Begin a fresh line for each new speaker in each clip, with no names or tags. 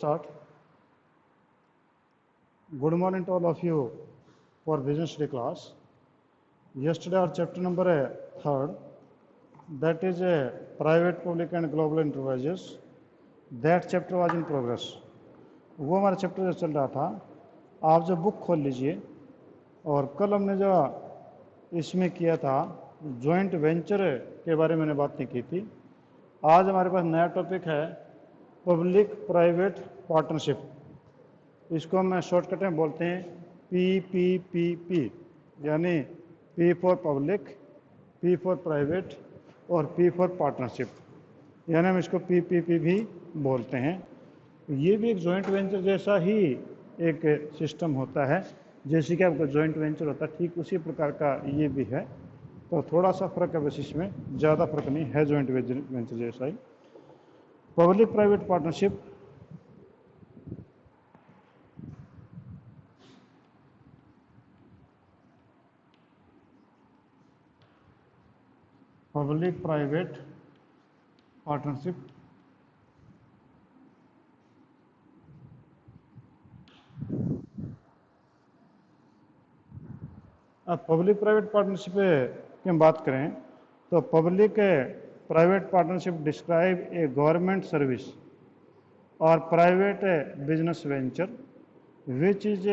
start. Good morning to all of you for Vision Study class. Yesterday our chapter number 3rd, that is a private, public and global enterprises. That chapter was in progress. वो हमारा chapter जो चल रहा था, आप जो book खोल लीजिए और कल हमने जो इसमें किया था जॉइंट वेंचर के बारे में मैंने बात नहीं की थी। आज हमारे पास नया टॉपिक है पब्लिक प्राइवेट पार्टनरशिप। इसको हम शॉर्टकट में बोलते हैं PPPP, यानी P for public, P for private और P फॉर पार्टनरशिप, यानी हम इसको PPP भी बोलते हैं। ये भी एक जॉइंट वेंचर जैसा ही एक सिस्टम होता है, जैसे कि आपका जॉइंट वेंचर होता है ठीक उसी प्रकार का ये भी है। तो थोड़ा सा फर्क है, बस इसमें ज़्यादा फर्क नहीं है, जॉइंट वेंचर जैसा ही। Public private partnership public private partnership अब पब्लिक प्राइवेट पार्टनरशिप की हम बात करें तो public private partnership describe a government service और private business venture which is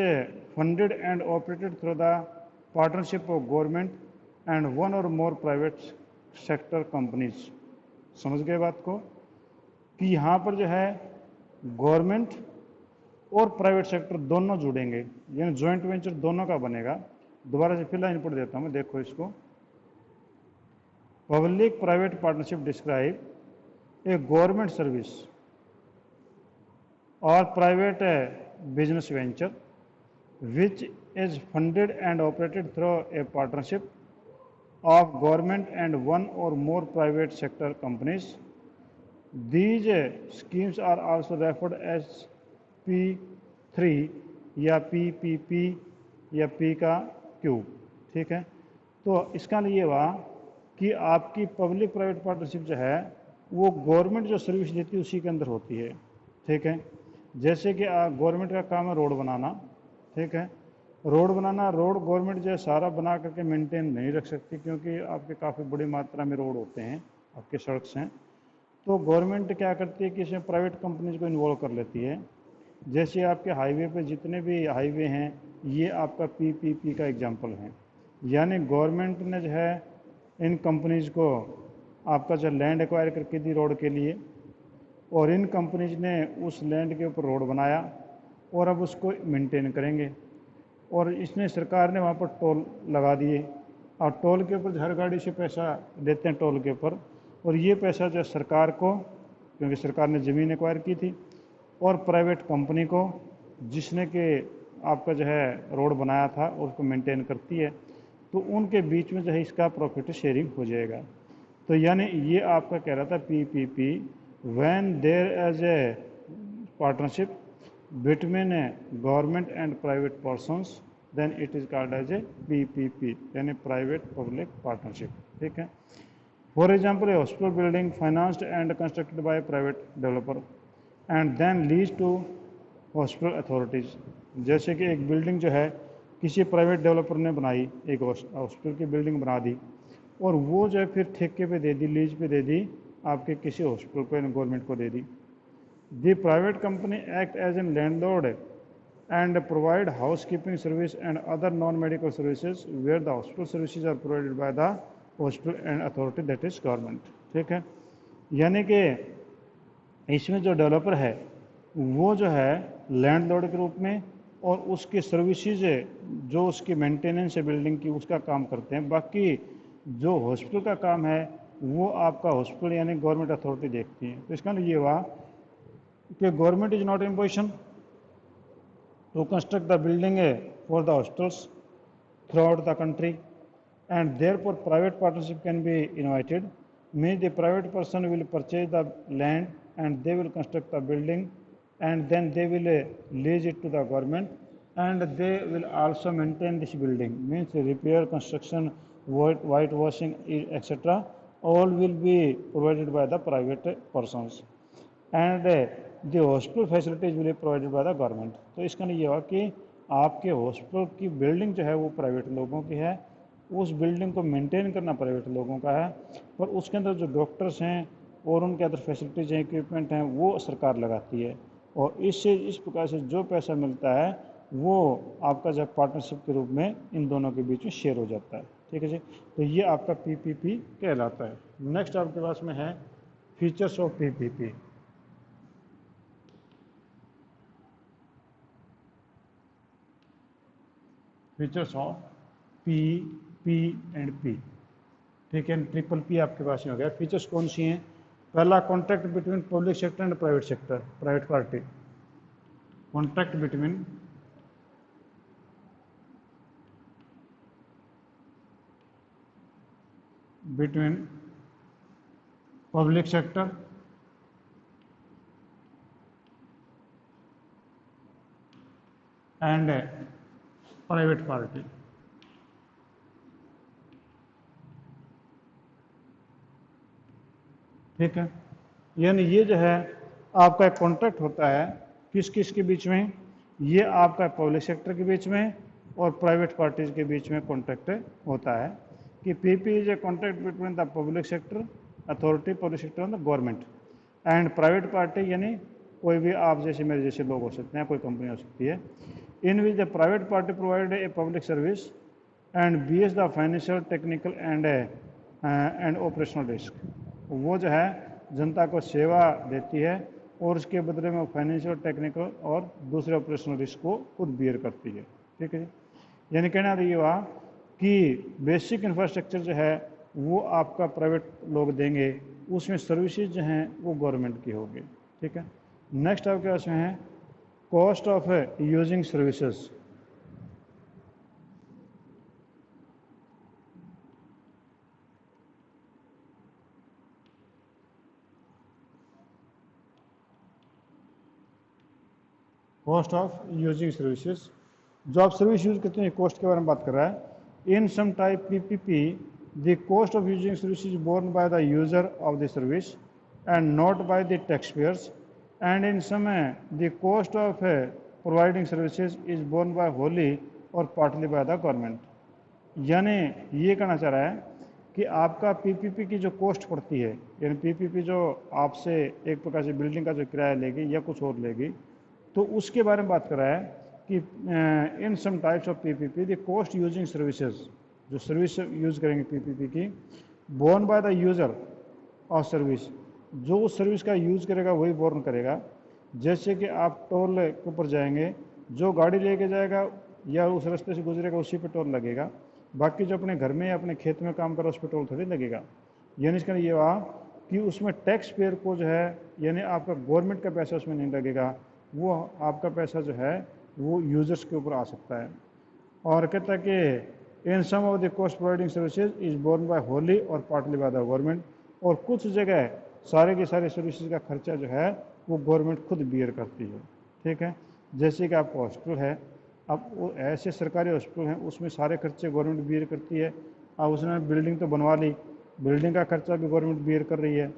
funded and operated through the partnership of government and one or more private sector companies। समझ गए बात को कि यहाँ पर जो है गवर्नमेंट और प्राइवेट सेक्टर दोनों जुड़ेंगे, यानी जॉइंट वेंचर दोनों का बनेगा। दोबारा से फिर इनपुट देता हूँ, देखो इसको। Public private partnership describe a government service or private business venture which is funded and operated through a partnership of government and one or more private sector companies. These schemes are also referred as P3 या PPP या P का cube. ठीक है, तो इसका ये हुआ कि आपकी पब्लिक प्राइवेट पार्टनरशिप जो है वो गवर्नमेंट जो सर्विस देती है उसी के अंदर होती है। ठीक है, जैसे कि गवर्नमेंट का काम है रोड बनाना। ठीक है, रोड बनाना, रोड गवर्नमेंट जो है सारा बना करके मेंटेन नहीं रख सकती, क्योंकि आपके काफ़ी बड़ी मात्रा में रोड होते हैं, आपके सड़क हैं। तो गवर्नमेंट क्या करती है कि इसमें प्राइवेट कंपनीज को इन्वॉल्व कर लेती है। जैसे आपके हाईवे पे जितने भी हाईवे हैं, ये आपका PPP का एग्जाम्पल है। यानी गवर्नमेंट ने जो है इन कंपनीज को आपका जो लैंड एक्वायर करके दी रोड के लिए, और इन कंपनीज ने उस लैंड के ऊपर रोड बनाया और अब उसको मेंटेन करेंगे। और इसने सरकार ने वहाँ पर टोल लगा दिए, और टोल के ऊपर हर गाड़ी से पैसा देते हैं टोल के ऊपर, और ये पैसा जो सरकार को, क्योंकि सरकार ने ज़मीन एक्वायर की थी, और प्राइवेट कंपनी को जिसने कि आपका जो है रोड बनाया था और उसको मेंटेन करती है, तो उनके बीच में जो है इसका प्रॉफिट शेयरिंग हो जाएगा। तो यानी ये आपका कह रहा था PPP, when there is a partnership between a government and private persons, then it is called as a PPP, यानी private public partnership। ठीक है, for example a hospital building financed and constructed by a private developer and then leased to hospital authorities। जैसे कि एक building जो है किसी private developer ने बनाई, एक हॉस्पिटल की बिल्डिंग बना दी, और वो जो है फिर ठेके पे दे दी, लीज पे दे दी आपके किसी हॉस्पिटल को, गवर्नमेंट को दे दी। The private company act as an landlord and provide housekeeping service and other non medical services where the hospital services are provided by the hospital and authority, that is government. ठीक है, यानी कि इसमें जो developer है वो जो है लैंडलॉर्ड के रूप में, और उसकी सर्विसेज जो उसकी मेंटेनेंस है बिल्डिंग की उसका काम करते हैं। बाकी जो हॉस्पिटल का काम है वो आपका हॉस्पिटल यानी गवर्नमेंट अथॉरिटी देखती है। तो इसका ये हुआ कि government is not in position to construct the building for the hospitals throughout the country and therefore private partnership can be invited. Means the private person will purchase the land and they will construct the building and then they will lease it to the government and they will also maintain this building, means repair, construction, whitewashing, etc. all will be provided by the private persons, and the hospital facilities will provided by the government. तो इसका नहीं ये हुआ कि आपके hospital की building जो है वो प्राइवेट लोगों की है, उस बिल्डिंग को मेंटेन करना प्राइवेट लोगों का है, और उसके अंदर जो डॉक्टर्स हैं और उनके अंदर फैसिलिटीज़ हैं, इक्विपमेंट हैं, वो सरकार लगाती है, और इससे इस प्रकार से जो पैसा मिलता है वो आपका जब पार्टनरशिप के रूप में इन दोनों के बीच में शेयर हो जाता है। ठीक है जी, तो ये आपका पीपीपी कहलाता है। नेक्स्ट आपके पास में है features of PPP. Features of P, P and P. ठीक है, ट्रिपल पी आपके पास में हो गया। फीचर्स कौन सी हैं? पहला, contract between public sector and private sector, private party. Contract between public sector and private party. ठीक है, यानी ये जो है आपका एक कॉन्ट्रैक्ट होता है किस किस के बीच में? ये आपका पब्लिक सेक्टर के बीच में और प्राइवेट पार्टीज के बीच में कॉन्ट्रैक्ट होता है कि PP is a contract between the public sector authority, public sector and the government and private party, यानी कोई भी आप जैसे मेरे जैसे लोग हो सकते हैं, कोई कंपनी हो सकती है, in which the private party provide a public service and bears the financial, technical and operational risk. वो जो है जनता को सेवा देती है और उसके बदले में फाइनेंशियल, टेक्निकल और दूसरे ऑपरेशनल रिस्क को खुद बियर करती है। ठीक है, यानी कहना ये हुआ कि बेसिक इंफ्रास्ट्रक्चर जो है वो आपका प्राइवेट लोग देंगे, उसमें सर्विसेज जो हैं वो गवर्नमेंट की होगी। ठीक है, नेक्स्ट आपके पास में है cost of using services. Cost of using services, जो आप सर्विस यूज करते हैं कॉस्ट के बारे में बात कर रहा है। In some type PPP the cost of using service is borne by the user of the service and not by the tax payers, and in some the cost of providing services is borne by wholly or partly bye the government. यानी ये कहना चाह रहा है कि आपका PPP की जो कॉस्ट पड़ती है, यानी पीपीपी जो आपसे एक प्रकार से बिल्डिंग का जो किराया लेगी या कुछ और लेगी, तो उसके बारे में बात कर रहा है कि in some types of PPP the cost using services, जो सर्विस यूज करेंगे पीपीपी की, borne by the user of service, जो उस सर्विस का यूज करेगा वही बोर्न करेगा। जैसे कि आप टोल के ऊपर जाएंगे, जो गाड़ी लेके जाएगा या उस रास्ते से गुजरेगा उसी पे टोल लगेगा, बाकी जो अपने घर में या अपने खेत में काम कर रहा है उस पर टोल थोड़ी लगेगा। यानी इसका ये हुआ कि उसमें टैक्स पेयर को जो है, यानी आपका गवर्नमेंट का पैसा उसमें नहीं लगेगा, वो आपका पैसा जो है वो यूजर्स के ऊपर आ सकता है। और कहता है कि in some of the cost providing services is borne by wholly or partly bye the government, और कुछ जगह सारे के सारे सर्विसेज का खर्चा जो है वो गवर्नमेंट खुद बियर करती है। ठीक है, जैसे कि आपका हॉस्पिटल है, अब वो ऐसे सरकारी हॉस्पिटल हैं उसमें सारे खर्चे गवर्नमेंट बियर करती है। अब उसने बिल्डिंग तो बनवा ली, बिल्डिंग का खर्चा भी गवर्नमेंट बियर कर रही है,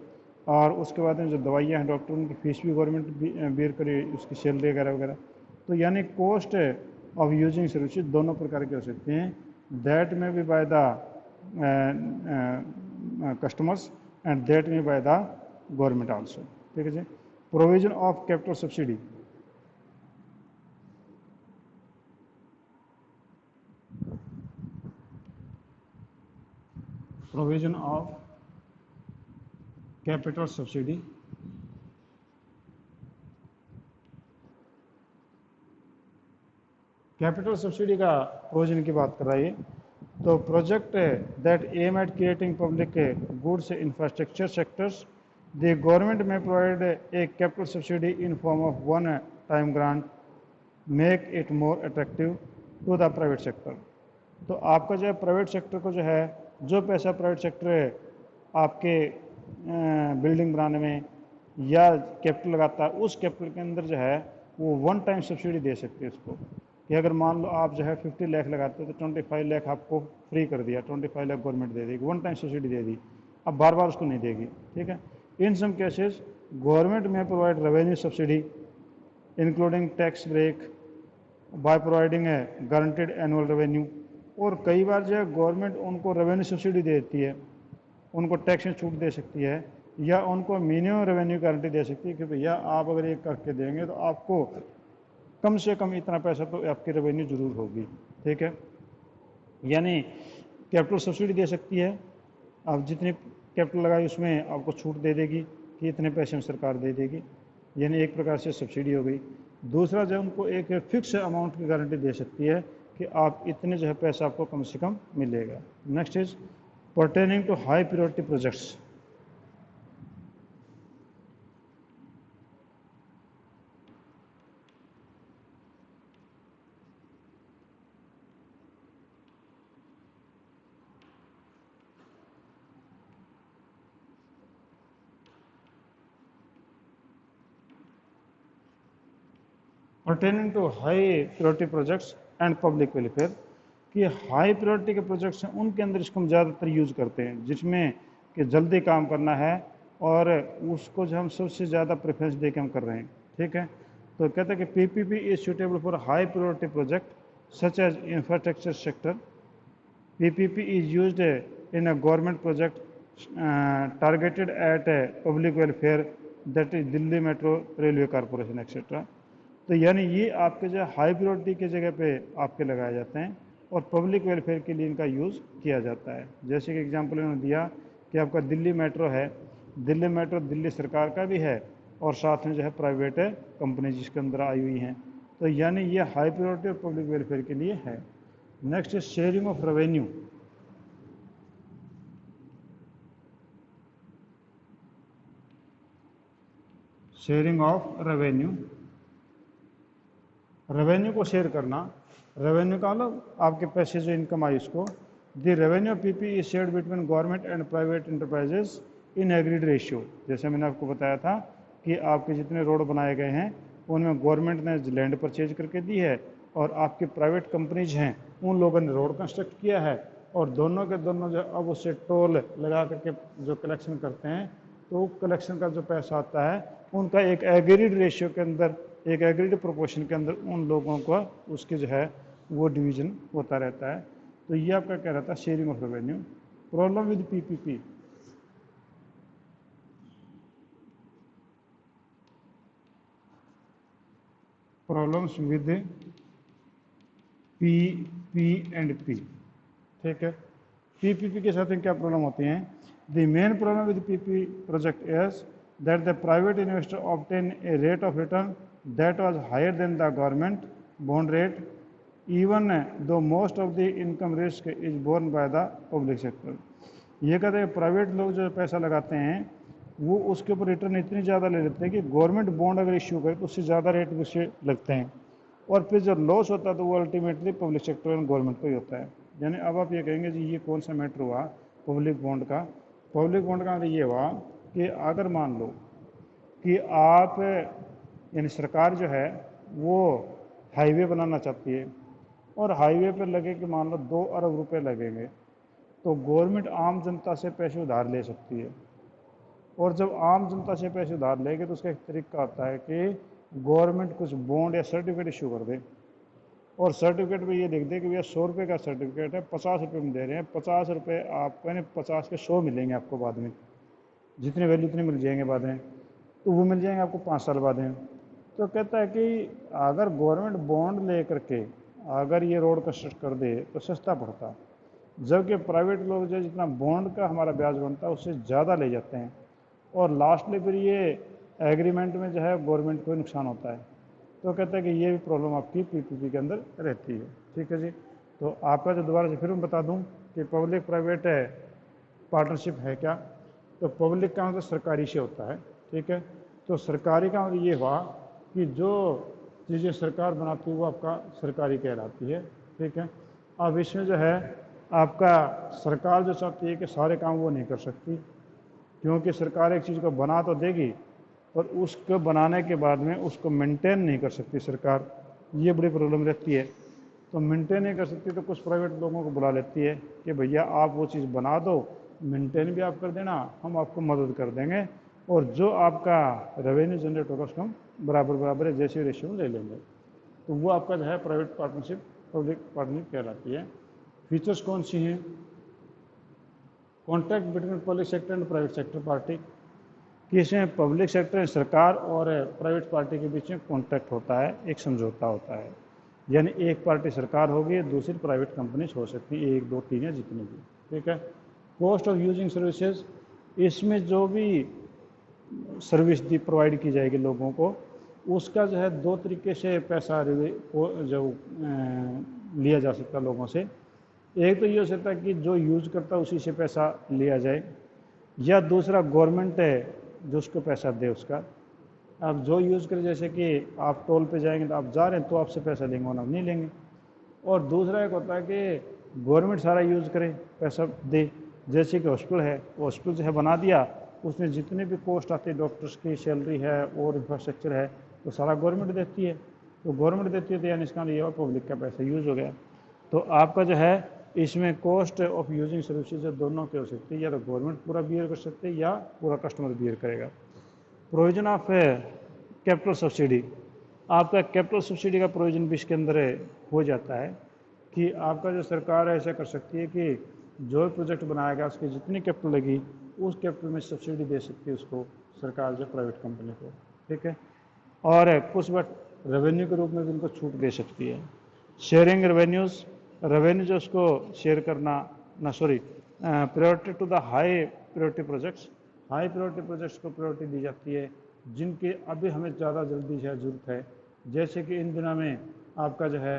और उसके बाद में जो दवाइयाँ हैं डॉक्टर उनकी फीस भी गवर्नमेंट बियर कर रही है, उसकी सैलरी वगैरह वगैरह। तो यानी कॉस्ट ऑफ यूजिंग सर्विसेज दोनों प्रकार के हो सकते हैं, that may be by the customers and that may by the government also. ठीक है जी, provision of capital subsidy. Provision of capital subsidy, capital subsidy का प्रोविजन की बात कर रहा है। तो project that aim at creating public goods infrastructure sectors, the government में provide a capital subsidy in form of one time grant, make it more attractive to the private sector. तो आपका जो है प्राइवेट सेक्टर को जो है, जो पैसा प्राइवेट सेक्टर आपके बिल्डिंग बनाने में या कैपिटल लगाता है, उस कैपिटल के अंदर जो है वो वन टाइम सब्सिडी दे सकते हैं उसको, कि अगर मान लो आप जो है 50 लाख लगाते हो तो 25 लाख आपको फ्री कर दिया, 25 लाख गवर्नमेंट दे देगी, वन टाइम सब्सिडी दे दी, अब बार बार उसको नहीं देगी। ठीक है, इन सम केसेस गवर्नमेंट में provide revenue subsidy including tax break by providing a guaranteed annual revenue. और कई बार जो है गवर्नमेंट उनको रेवेन्यू सब्सिडी दे देती है, उनको टैक्स में छूट दे सकती है, या उनको मिनिमम रेवेन्यू गारंटी दे सकती है कि भैया आप अगर ये करके देंगे तो आपको कम से कम इतना पैसा तो आपकी रेवेन्यू जरूर होगी। ठीक है, यानी कैपिटल सब्सिडी दे सकती है, आप जितनी कैपिटल लगाई उसमें आपको छूट दे देगी कि इतने पैसे में सरकार दे देगी, यानी एक प्रकार से सब्सिडी हो गई। दूसरा जो उनको एक फिक्स अमाउंट की गारंटी दे सकती है कि आप इतने जो है पैसा आपको कम से कम मिलेगा। Next is pertaining to high priority projects. Pertaining to high priority projects and public welfare, कि हाई प्रायोरिटी के प्रोजेक्ट्स हैं उनके अंदर इसको हम ज़्यादातर यूज़ करते हैं, जिसमें कि जल्दी काम करना है और उसको जो हम सबसे ज़्यादा प्रेफरेंस दे के हम कर रहे हैं। ठीक है, तो कहते हैं कि PPP is suitable for high priority project such as infrastructure sector. PPP is used in a government project targeted at public welfare, that is Delhi metro railway corporation etcetera. तो यानी ये आपके जो हाई प्रायोरिटी की जगह पे आपके लगाए जाते हैं और पब्लिक वेलफेयर के लिए इनका यूज़ किया जाता है। जैसे कि एग्जांपल इन्होंने दिया कि आपका दिल्ली मेट्रो है, दिल्ली मेट्रो दिल्ली सरकार का भी है और साथ में जो है प्राइवेट कंपनी जिसके अंदर आई हुई हैं, तो यानी ये हाई प्रायोरिटी और पब्लिक वेलफेयर के लिए है। Next is sharing of revenue. Sharing of revenue, revenue को शेयर करना, रेवेन्यू का मतलब आपके पैसे जो इनकम आई उसको। The revenue PP is shared between government and private enterprises in agreed ratio. जैसे मैंने आपको बताया था कि आपके जितने रोड बनाए गए हैं उनमें गवर्नमेंट ने लैंड परचेज करके दी है और आपकी प्राइवेट कंपनीज हैं उन लोगों ने रोड कंस्ट्रक्ट किया है, और दोनों के दोनों जो अब उससे टोल लगा करके जो कलेक्शन करते हैं, तो कलेक्शन का जो पैसा आता है उनका एक एग्रीड रेशियो के अंदर, एक एग्रीड प्रोपोर्शन के अंदर उन लोगों का उसके जो है वो डिवीजन होता रहता है। तो ये आपका क्या रहता है, sharing of revenue. Problem with PPP, problems with P P and P. ठीक है, पीपीपी के साथ क्या प्रॉब्लम होती हैं? The main problem with PP project is that the private investor obtain a rate of return that was higher than the government bond rate, even though most of the income risk is borne by the public sector। ये कहते हैं private लोग जो पैसा लगाते हैं वो उसके ऊपर रिटर्न इतनी ज़्यादा ले लेते हैं कि गवर्नमेंट बॉन्ड अगर इश्यू करे तो उससे ज़्यादा रेट उससे लगते हैं, और फिर जब लॉस होता है तो वो अल्टीमेटली पब्लिक सेक्टर और गवर्नमेंट को ही होता है। यानी अब आप ये कहेंगे जी ये कौन सा मैटर हुआ पब्लिक बॉन्ड का? पब्लिक बॉन्ड का मतलब ये हुआ कि अगर मान लो कि आप यानी सरकार जो है वो हाईवे बनाना चाहती है और हाईवे पर लगे कि मान लो 2 अरब रुपए लगेंगे, तो गवर्नमेंट आम जनता से पैसे उधार ले सकती है, और जब आम जनता से पैसे उधार लेगी तो उसका एक तरीका आता है कि गवर्नमेंट कुछ बॉन्ड या सर्टिफिकेट इशू कर दे, और सर्टिफिकेट पे ये लिख दे कि भैया 100 रुपये का सर्टिफिकेट है, 50 रुपये में दे रहे हैं, 50 रुपये आपको यानी 50 के 100 मिलेंगे आपको बाद में, जितने वैल्यू उतने मिल जाएंगे बाद में, तो वो मिल जाएंगे आपको 5 साल बाद में। तो कहता है कि अगर गवर्नमेंट बॉन्ड ले करके अगर ये रोड कंस्ट्रक्ट कर दे तो सस्ता पड़ता, जबकि प्राइवेट लोग जो जितना बॉन्ड का हमारा ब्याज बनता है उससे ज़्यादा ले जाते हैं, और लास्टली फिर ये एग्रीमेंट में जो है गवर्नमेंट को नुकसान होता है। तो कहता है कि ये भी प्रॉब्लम आपकी पीपीपी के अंदर रहती है। ठीक है जी, तो आपका जो दोबारा से फिर मैं बता दूं कि पब्लिक प्राइवेट पार्टनरशिप है क्या, तो पब्लिक का मतलब सरकारी से होता है। ठीक है, तो सरकारी का मतलब ये हुआ कि जो चीज़ें सरकार बनाती है वो आपका सरकारी कहलाती है। ठीक है, अब इसमें जो है आपका सरकार जो चाहती है कि सारे काम वो नहीं कर सकती, क्योंकि सरकार एक चीज़ को बना तो देगी और उसको बनाने के बाद में उसको मेंटेन नहीं कर सकती सरकार, ये बड़ी प्रॉब्लम रहती है। तो मेंटेन नहीं कर सकती तो कुछ प्राइवेट लोगों को बुला लेती है कि भैया आप वो चीज़ बना दो, मेंटेन भी आप कर देना, हम आपको मदद कर देंगे, और जो आपका रेवेन्यू जनरेट होगा उसको हम बराबर बराबर है जैसे रेशियो में ले लेंगे। तो वो आपका जो है प्राइवेट पार्टनरशिप पब्लिक पार्टनरशिप कहलाती है। फीचर्स कौन सी हैं? Contract between public sector and private sector party, कि इसमें पब्लिक सेक्टर सरकार और प्राइवेट पार्टी के बीच में कॉन्ट्रैक्ट होता है, एक समझौता होता है। यानी एक पार्टी सरकार होगी, दूसरी प्राइवेट कंपनीज हो सकती है, 1 2 3 या जितनी भी, ठीक है। कॉस्ट ऑफ यूजिंग सर्विसेज, इसमें जो भी सर्विस दी प्रोवाइड की जाएगी लोगों को, उसका जो है 2 तरीके से पैसा जो लिया जा सकता है लोगों से। एक तो ये हो सकता है कि जो यूज करता है उसी से पैसा लिया जाए, या दूसरा गवर्नमेंट है जो उसको पैसा दे उसका। आप जो यूज़ करें, जैसे कि आप टोल पे जाएंगे तो आप जा रहे हैं तो आपसे पैसा लेंगे वरना नहीं लेंगे। और दूसरा एक होता है कि गवर्नमेंट सारा यूज़ करे, पैसा दे। जैसे कि हॉस्पिटल है, हॉस्पिटल जो है बना दिया, उसमें जितने भी कॉस्ट आती है, डॉक्टर्स की सैलरी है और इंफ्रास्ट्रक्चर है, तो सारा गवर्नमेंट देती है। तो गवर्नमेंट देती है तो यानी इसका ये पब्लिक का पैसा यूज़ हो गया। तो आपका जो है इसमें कॉस्ट ऑफ यूजिंग सर्विसेज दोनों की हो सकती है, या तो गवर्नमेंट पूरा बियर कर सकते हैं या पूरा कस्टमर बियर करेगा। प्रोविजन ऑफ कैपिटल सब्सिडी, आपका कैपिटल सब्सिडी का प्रोविजन भी इसके अंदर हो जाता है कि आपका जो सरकार है ऐसा कर सकती है कि जो प्रोजेक्ट बनाएगा उसकी जितनी कैपिटल लगी उस कैपिटल में सब्सिडी दे सकती है उसको सरकार जो प्राइवेट कंपनी को, ठीक है। और कुछ बट रेवेन्यू के रूप में भी उनको छूट दे सकती है। शेयरिंग रेवेन्यूज़, रेवेन्यू जो उसको शेयर करना ना, sorry, priority to the high priority projects, high priority projects को प्रायोरिटी दी जाती है जिनके अभी हमें ज़्यादा जल्दी से ज़रूरत है। जैसे कि इन दिनों में आपका जो है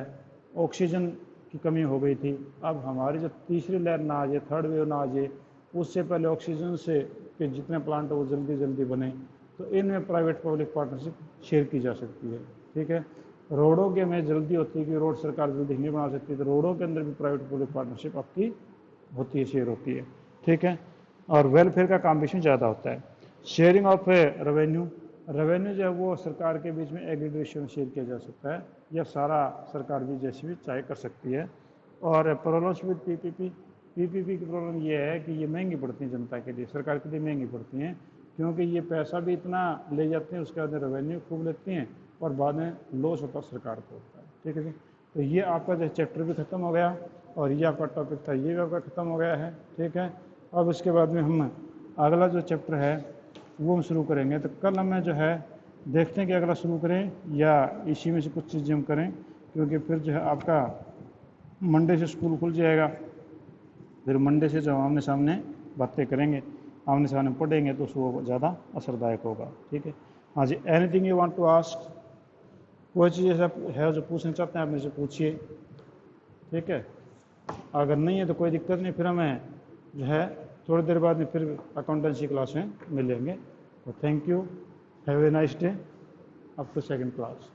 ऑक्सीजन की कमी हो गई थी, अब हमारी जो तीसरी लहर ना आ जाए, थर्ड वेव ना आ जाए, उससे पहले ऑक्सीजन से के जितने प्लांट हो वो जल्दी जल्दी बने, तो इनमें प्राइवेट पब्लिक पार्टनरशिप शेयर की जा सकती है, ठीक है। रोडों के में जल्दी होती है कि रोड सरकार जल्दी नहीं बना सकती, तो रोडों के अंदर भी प्राइवेट पब्लिक पार्टनरशिप आपकी होती है, शेयर होती है, ठीक है। और वेलफेयर का काम भी इसमें ज़्यादा होता है। शेयरिंग ऑफ रेवेन्यू, रेवेन्यू जो है वो सरकार के बीच में एग्रीड रेशियो में शेयर किया जा सकता है, या सारा सरकार भी जैसी भी चाहे कर सकती है। और प्रॉब्लम्स विद पीपीपी, पीपीपी की प्रॉब्लम ये है कि ये महंगी पड़ती हैं जनता के लिए, सरकार के लिए महंगी पड़ती हैं, क्योंकि ये पैसा भी इतना ले जाते हैं, उसके बाद रेवेन्यू खूब लेती हैं और बाद में लॉस होता है सरकार को होता है, ठीक है जी। तो ये आपका जो चैप्टर भी ख़त्म हो गया और ये आपका टॉपिक था ये भी आपका ख़त्म हो गया है, ठीक है। अब इसके बाद में हम अगला जो चैप्टर है वो हम शुरू करेंगे। तो कल हमें जो है देखते हैं कि अगला शुरू करें या इसी में से कुछ चीज़ें हम करें, क्योंकि फिर जो है आपका मंडे से स्कूल खुल जाएगा, फिर मंडे से जब आमने सामने बातें करेंगे, आमने सामने पढ़ेंगे तो उसको ज़्यादा असरदायक होगा, ठीक है। हाँ जी, anything you want to ask, कोई चीज़ ऐसा है जो पूछना चाहते हैं आप मेरे से पूछिए, ठीक है। अगर नहीं है तो कोई दिक्कत नहीं, फिर हमें जो है थोड़ी देर बाद में फिर अकाउंटेंसी क्लास में मिलेंगे। तो thank you, have a nice day, up to second class.